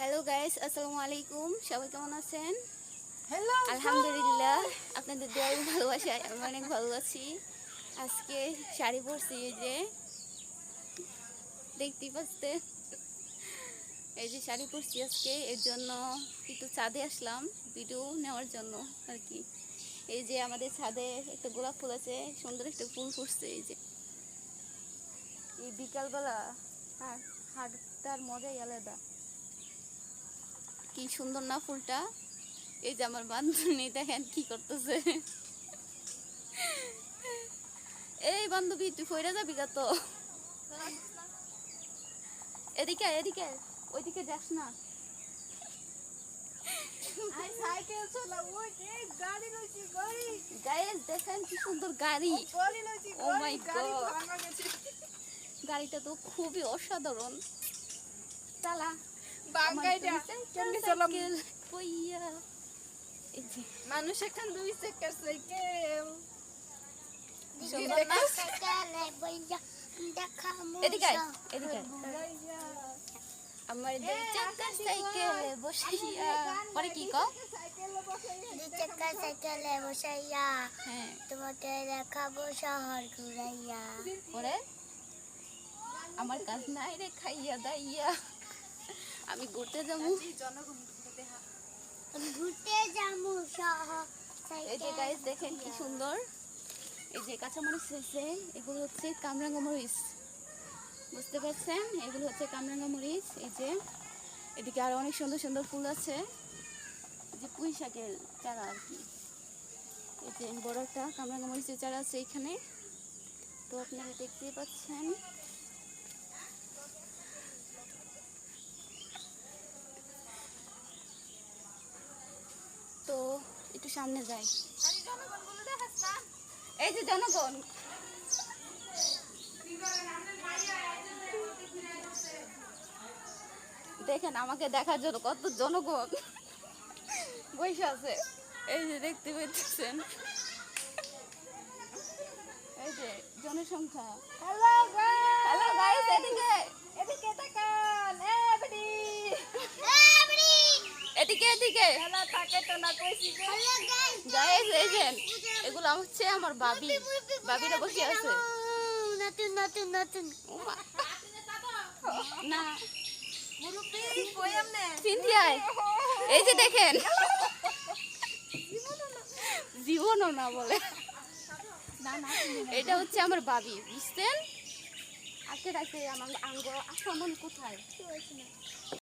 Hello guys, আসসালামু আলাইকুম। সবাই কেমন আছেন? হ্যালো, আলহামদুলিল্লাহ, আপনাদের দোয়ার ভালোবাসায় আমি অনেক ভালো আছি। আজকে শাড়ি পরছি, এই যে দেখতেই পাচ্ছেন, এই যে শাড়ি পরছি আজকে। এর জন্য একটু ছাদে আসলাম ভিডিও নেওয়ার জন্য আর কি। এই যে আমাদের ছাদে একটা গোলাপ ফুল আছে, সুন্দর একটা ফুল ফুটছে। এই যে এই বিকালবেলা হাঁটার মজাই আলাদা। কি সুন্দর না ফুলটা। এই যে আমার বান্ধবী দেখেন কি করতেছে। এই বান্ধবী, তুই ফইরা যাবি গা তো। এদিকে এদিকে, ওইদিকে যাস না। সাইকেল চালাও, ওই এই গাড়ি লইছি, গাড়ি গাইস দেখেন কি সুন্দর গাড়ি। গাড়ি লইছি, ও মাই গাড়ি গড, ভাঙা গেছে। গাড়িটা তো খুবই অসাধারণ। চালা বাঙ্গাইটা কেমনে চালাম? কইয়া এই যে মানুষ এখন দুই চাকার সাইকেল। সুন্দর না? এদিকে আয়, এদিকে আয়। আমার দুই চাকার সাইকেলে বসাইয়া পরে কি কও? সাইকেলে বসাইয়া হ্যাঁ, তোমাকে দেখাবো শহর ঘুরাইয়া। পরে আমার কাজ নাই রে খাইয়া দাইয়া, আমি ঘুরতে যাবো। ঘুরতে যাবো শহর। এই যে গাইস দেখেন কি সুন্দর। এই যে কাঁচামরিচ হয়েছে, এগুলো হচ্ছে কামরাঙ্গা মরিচ, বুঝতে পারছেন? এগুলো হচ্ছে কামরাঙ্গা মরিচ। এই যে এদিকে আরো অনেক সুন্দর সুন্দর ফুল আছে, এই যে পুঁই শাকের চারা আর কি। এই যে বড় একটা কামরাঙ্গা মরিচের চারা আছে এখানে, তো আপনারা দেখতেই পাচ্ছেন। তো একটু সামনে যাই। এই যে জনগণ, দেখেন আমাকে দেখার জন্য কত জনগণ বসে আছে। এই যে দেখতে পাচ্ছেন, এই যে জনসংখ্যা। হ্যালো গাইস, হ্যালো গাইস, এদিকে এদিকে তাকান। এবারে এদিকে এদিকে হ্যালো থাকে তো না কইছি যে। গাইস, এই যে এগুলো হচ্ছে আমার ভাবি, ভাবিরা বসে আছে। নতুন নতুন নতুন ওমা, না মুরুব্বি কই আমনে? সিন্ধিয়ায়, এই যে দেখেন, জীবনও না বলে। না না, এটা হচ্ছে আমার ভাবি, বুঝছেন? আজকে রাখতে আমার আঙ্গ আসামন কোথায়?